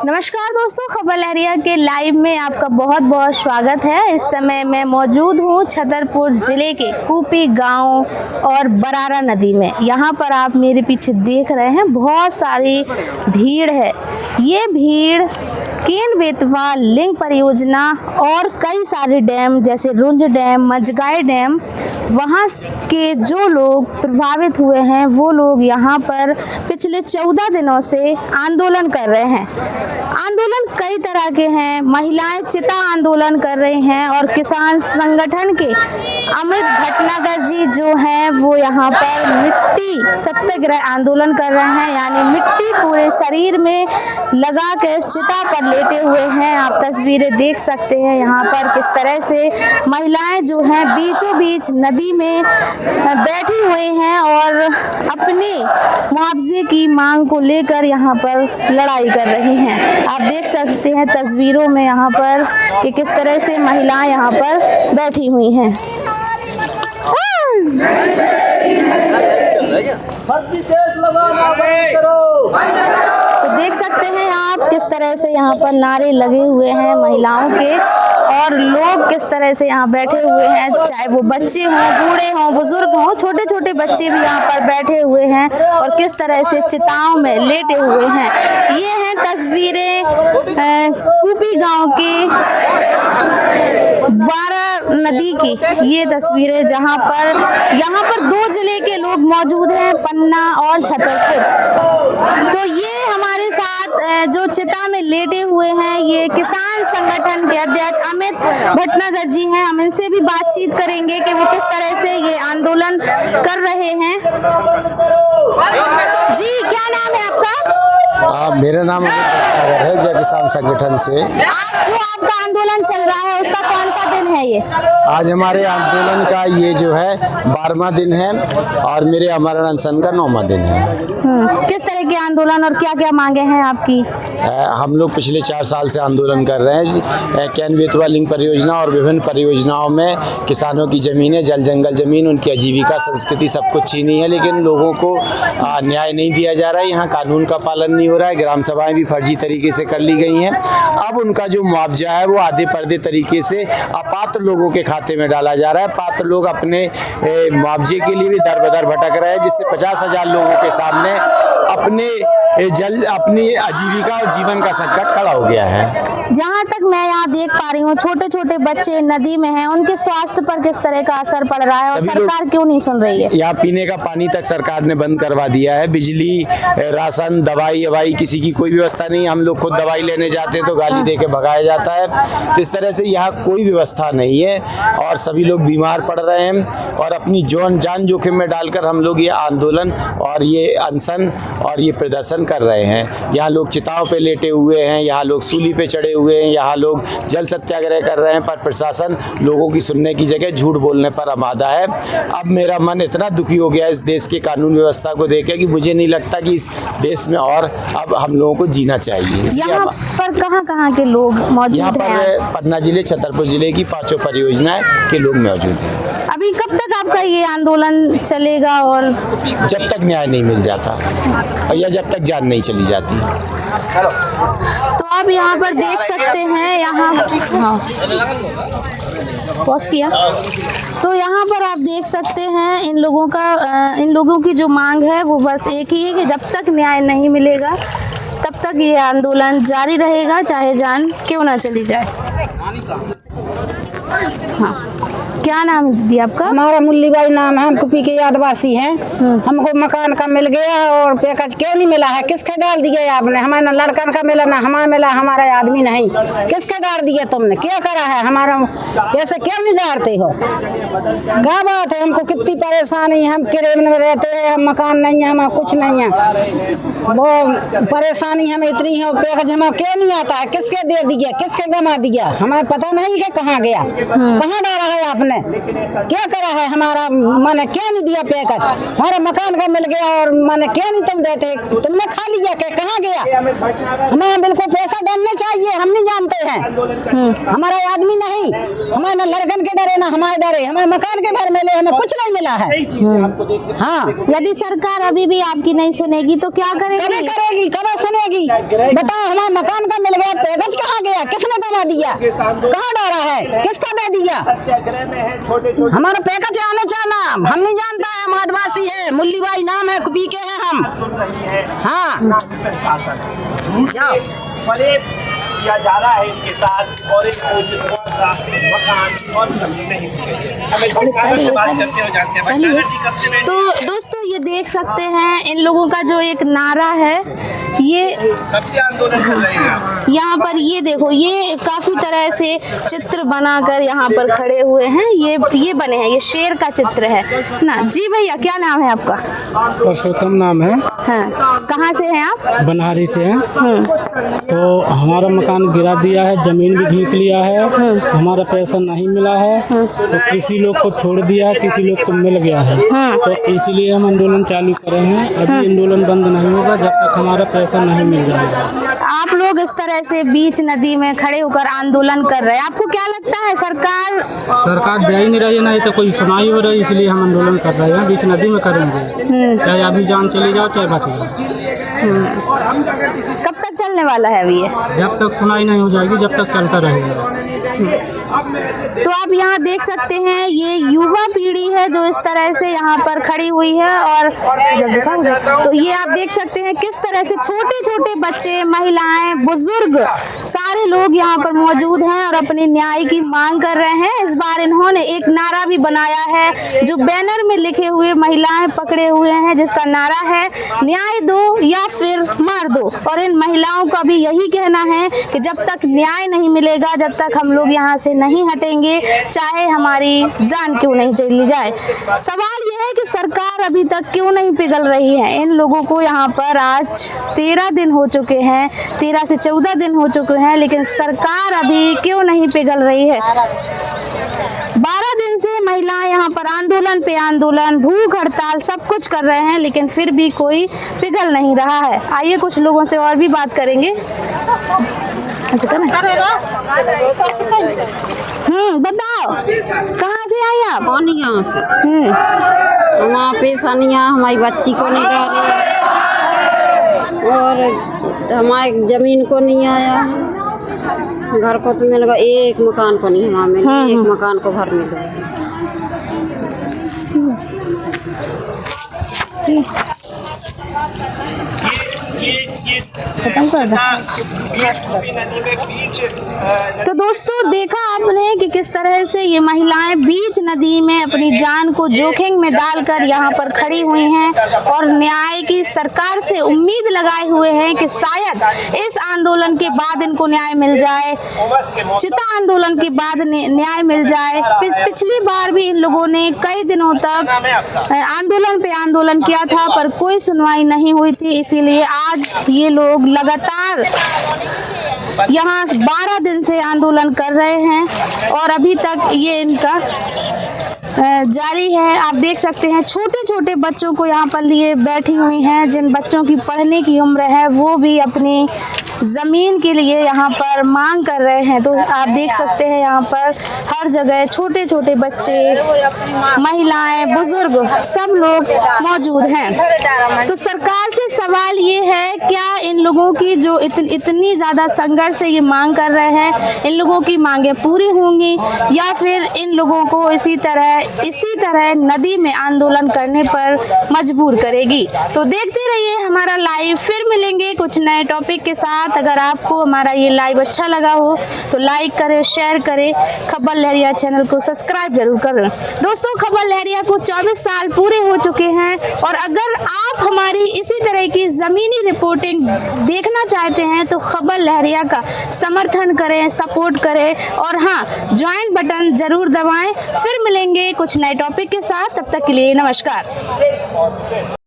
नमस्कार दोस्तों, खबर लहरिया के लाइव में आपका बहुत बहुत स्वागत है। इस समय मैं मौजूद हूँ छतरपुर जिले के कुपी गांव और बरारा नदी में। यहाँ पर आप मेरे पीछे देख रहे हैं बहुत सारी भीड़ है। ये भीड़ केन बेतवा लिंक परियोजना और कई सारे डैम जैसे रुंज डैम, मजगाई डैम, वहाँ के जो लोग प्रभावित हुए हैं वो लोग यहाँ पर पिछले 14 दिनों से आंदोलन कर रहे हैं। आंदोलन कई तरह के हैं। महिलाएं चिता आंदोलन कर रही हैं और किसान संगठन के अमित भटनागर जी जो हैं वो यहाँ पर मिट्टी सत्याग्रह आंदोलन कर रहे हैं, यानी मिट्टी पूरे शरीर में लगा कर चिता पर लेटे हुए हैं। आप तस्वीरें देख सकते हैं यहाँ पर किस तरह से महिलाएं जो हैं बीचों बीच नदी में बैठी हुई हैं और अपनी मुआवजे की मांग को लेकर यहाँ पर लड़ाई कर रही हैं। आप देख सकते हैं तस्वीरों में यहाँ पर कि किस तरह से महिलाएं यहाँ पर बैठी हुई हैं। तो देख सकते हैं आप किस तरह से यहाँ पर नारे लगे हुए हैं महिलाओं के, और लोग किस तरह से यहाँ बैठे हुए हैं, चाहे वो बच्चे हों, बूढ़े हों, बुजुर्ग हों, छोटे छोटे बच्चे भी यहाँ पर बैठे हुए हैं और किस तरह से चिताओं में लेटे हुए हैं। ये हैं तस्वीरें कुपी गांव की बारा नदी की। ये तस्वीरें जहाँ पर यहाँ पर 2 जिले के लोग मौजूद हैं, पन्ना और छतरपुर। तो ये हमारे साथ जो चिता में लेटे हुए हैं ये किसान संगठन के अध्यक्ष अमित भटनागर जी हैं। हम इनसे भी बातचीत करेंगे कि वो किस तरह से ये आंदोलन कर रहे हैं। जी, क्या नाम है आपका? मेरा नाम अमित भटनागर है, जय किसान संगठन से। आज जो आपका आंदोलन चल रहा है उसका कौन सा दिन है ये? आज हमारे आंदोलन का ये जो है 12वां दिन है और मेरे अमरण अनशन का 9वां दिन है। किस तरह के आंदोलन और क्या क्या मांगे हैं आपकी? हम लोग पिछले 4 साल से आंदोलन कर रहे हैं। केन बेतवा लिंक परियोजना और विभिन्न परियोजनाओं में किसानों की ज़मीनें, जल जंगल ज़मीन, उनकी आजीविका, संस्कृति सब कुछ छीनी है, लेकिन लोगों को न्याय नहीं दिया जा रहा है। यहाँ कानून का पालन नहीं हो रहा है। ग्राम सभाएं भी फर्जी तरीके से कर ली गई हैं। अब उनका जो मुआवजा है वो आधे पर्दे तरीके से अपात्र लोगों के खाते में डाला जा रहा है। पात्र लोग अपने मुआवजे के लिए भी दर बदर भटक रहे हैं, जिससे 50,000 लोगों के सामने अपनी आजीविका और जीवन का संकट खड़ा हो गया है। जहाँ तक मैं यहाँ देख पा रही हूँ छोटे छोटे बच्चे नदी में हैं, उनके स्वास्थ्य पर किस तरह का असर पड़ रहा है और सरकार क्यों नहीं सुन रही है? यहाँ पीने का पानी तक सरकार ने बंद करवा दिया है। बिजली, राशन, दवाई किसी की कोई व्यवस्था नहीं। हम लोग खुद दवाई लेने जाते हैं तो गाली दे के भगाया जाता है। तो इस तरह से यहाँ कोई व्यवस्था नहीं है और सभी लोग बीमार पड़ रहे हैं और अपनी जान जोखिम में डालकर हम लोग ये आंदोलन और ये अनशन और ये प्रदर्शन कर रहे हैं। यहाँ लोग चिताओं पे लेटे हुए हैं, यहाँ लोग सूली पे चढ़े हुए हैं, यहाँ लोग जल सत्याग्रह कर रहे हैं, पर प्रशासन लोगों की सुनने की जगह झूठ बोलने पर आमादा है। अब मेरा मन इतना दुखी हो गया इस देश की कानून व्यवस्था को देख के कि मुझे नहीं लगता कि इस देश में और अब हम लोगों को जीना चाहिए। यहाँ पर कहाँ के लोग मौजूद हैं? यहाँ पर पन्ना जिले, छतरपुर जिले की 5 परियोजनाएं के लोग मौजूद हैं। अभी कब तक आपका ये आंदोलन चलेगा? और जब तक न्याय नहीं मिल जाता या जब तक जान नहीं चली जाती। तो आप यहाँ पर देख सकते हैं, यहाँ पॉज किया, तो यहाँ पर आप देख सकते हैं इन लोगों की जो मांग है वो बस एक ही है कि जब तक न्याय नहीं मिलेगा तब तक ये आंदोलन जारी रहेगा, चाहे जान क्यों ना चली जाए। हाँ, क्या नाम दिया आपका? हमारा मुल्लीबाई नाम है, हम कुपी के आदिवासी हैं। हमको मकान का मिल गया और पैकेज क्यों नहीं मिला है? किसके डाल दिए आपने? हमारे ना लड़कन का मिला ना हमारा मिला, हमारा आदमी नहीं। किसके डाल दिए तुमने? क्या करा है? हमारा पैसे क्यों नहीं डालते हो? क्या बात है? हमको कितनी परेशानी, हम किराए में रहते हैं, हम मकान नहीं है, हमारा कुछ नहीं है। वो परेशानी हमें इतनी है, पैकेज हमें क्यों नहीं आता है? किसके दे दिया? किसके गमा दिया? हमें पता नहीं है कहाँ गया, कहाँ डाला है आपने, क्या करा है? हमारा मैंने क्या नहीं दिया पैकेज? हमारा मकान का मिल गया और मैंने क्या नहीं तुम देते? तुमने खा लिया क्या? कहाँ गया? हमें बिल्कुल पैसा डरना चाहिए, हम नहीं जानते हैं। हमारा आदमी नहीं, हमें न लड़कन के डरे ना हमारे डरे, हमें मकान के घर मिले, हमें कुछ नहीं मिला है। हाँ, यदि सरकार अभी भी आपकी नहीं सुनेगी तो क्या करेगी? करेगी, कब सुनेगी? बताओ, हमारा मकान का मिल गया, पैकेज कहाँ गया, किसने दबा दिया, कहाँ डाला है, किसको दे दिया? हमारा पैकेज आने चाहिए, हम नहीं जानता है। हम आदिवासी है, मुल्ली बाई नाम है, कुपी के हैं हम। हाँ, किया जा रहा है इनके साथ, और एक मकान और जमीन नहीं से बात करते हो जानते हैं। तो दोस्तों ये देख सकते हैं इन लोगों का जो एक नारा है, ये कब से आंदोलन कर रहे हैं? यहाँ पर ये देखो, ये काफी तरह से चित्र बनाकर यहाँ पर खड़े हुए हैं। ये बने हैं, ये शेर का चित्र है ना। जी भैया, क्या नाम है आपका? पुरुषोत्तम नाम है। हाँ, कहाँ से हैं आप? बनहारी से हैं। तो हमारा मकान गिरा दिया है, जमीन भी घींच लिया है, हमारा पैसा नहीं मिला है, तो किसी लोग को छोड़ दिया है, किसी लोग को मिल गया है। तो इसीलिए हम आंदोलन चालू कर रहे हैं। अभी आंदोलन बंद नहीं होगा जब तक हमारा पैसा नहीं मिल जाएगा। आप लोग इस तरह से बीच नदी में खड़े होकर आंदोलन कर रहे हैं, आपको क्या लगता है सरकार दे ही नहीं रही है, नहीं तो कोई सुनाई हो रही है, इसलिए हम आंदोलन कर रहे हैं। बीच नदी में करेंगे, चाहे अभी जान चली जाओ चाहे बच जाओ। कब तक चलने वाला है अभी ये? जब तक सुनाई नहीं हो जाएगी, जब तक चलता रहेगा। तो आप यहाँ देख सकते हैं, ये युवा पीढ़ी है जो इस तरह से यहाँ पर खड़ी हुई है। और जब दिखाऊंगा तो ये आप देख सकते हैं किस तरह से छोटे छोटे बच्चे, महिलाएं, बुजुर्ग, सारे लोग यहाँ पर मौजूद हैं और अपने न्याय की मांग कर रहे हैं। इस बार इन्होंने एक नारा भी बनाया है जो बैनर में लिखे हुए महिलाएं पकड़े हुए हैं, जिसका नारा है न्याय दो या फिर मार दो। और इन महिलाओं का भी यही कहना है कि जब तक न्याय नहीं मिलेगा, जब तक हम लोग यहाँ से नहीं हटेंगे, चाहे हमारी जान क्यों नहीं चली जाए। सवाल यह है कि सरकार अभी तक क्यों नहीं पिघल रही है। इन लोगों को यहाँ पर आज 13 दिन हो चुके हैं, 13 से 14 दिन हो चुके हैं, लेकिन सरकार अभी क्यों नहीं पिघल रही है। 12 दिन से महिलाएं यहाँ पर आंदोलन पे आंदोलन, भूख हड़ताल सब कुछ कर रहे हैं, लेकिन फिर भी कोई पिघल नहीं रहा है। आइए कुछ लोगों से और भी बात करेंगे। ऐसे बताओ, कहाँ से आई आप? कौन यहाँ से? हमारा पैसा नहीं आया, हमारी बच्ची को नहीं डाले और हमारी जमीन को नहीं आया, घर को तो मिल गया, एक मकान को नहीं हमारा मिला, एक मकान को घर मिल गया। तो दोस्तों देखा आपने कि किस तरह से ये महिलाएं बीच नदी में अपनी जान को जोखिम में डालकर यहाँ पर खड़ी हुई हैं और न्याय की सरकार से उम्मीद लगाए हुए हैं कि शायद इस आंदोलन के बाद इनको न्याय मिल जाए, चिता आंदोलन के बाद न्याय मिल जाए। पिछली बार भी इन लोगों ने कई दिनों तक आंदोलन पे आंदोलन किया था पर कोई सुनवाई नहीं हुई थी, इसीलिए आज ये लोग लगातार यहाँ 12 दिन से आंदोलन कर रहे हैं और अभी तक ये इनका जारी है। आप देख सकते हैं छोटे छोटे बच्चों को यहाँ पर लिए बैठी हुई हैं, जिन बच्चों की पढ़ने की उम्र है वो भी अपनी ज़मीन के लिए यहाँ पर मांग कर रहे हैं। तो आप देख सकते हैं यहाँ पर हर जगह छोटे छोटे बच्चे, महिलाएं, बुजुर्ग सब लोग मौजूद हैं। तो सरकार से सवाल ये है, क्या इन लोगों की जो इतनी ज़्यादा संघर्ष से ये मांग कर रहे हैं, इन लोगों की मांगें पूरी होंगी या फिर इन लोगों को इसी तरह नदी में आंदोलन करने पर मजबूर करेगी। तो देखते रहिए हमारा लाइव, फिर मिलेंगे कुछ नए टॉपिक के साथ। अगर आपको हमारा ये लाइव अच्छा लगा हो तो लाइक करें, शेयर करें, खबर लहरिया चैनल को सब्सक्राइब जरूर करें। दोस्तों खबर लहरिया को 24 साल पूरे हो चुके हैं और अगर आप हमारी इसी तरह की ज़मीनी रिपोर्टिंग देखना चाहते हैं तो खबर लहरिया का समर्थन करें, सपोर्ट करें और हाँ, ज्वाइन बटन जरूर दबाएं। फिर मिलेंगे कुछ नए टॉपिक के साथ, तब तक के लिए नमस्कार।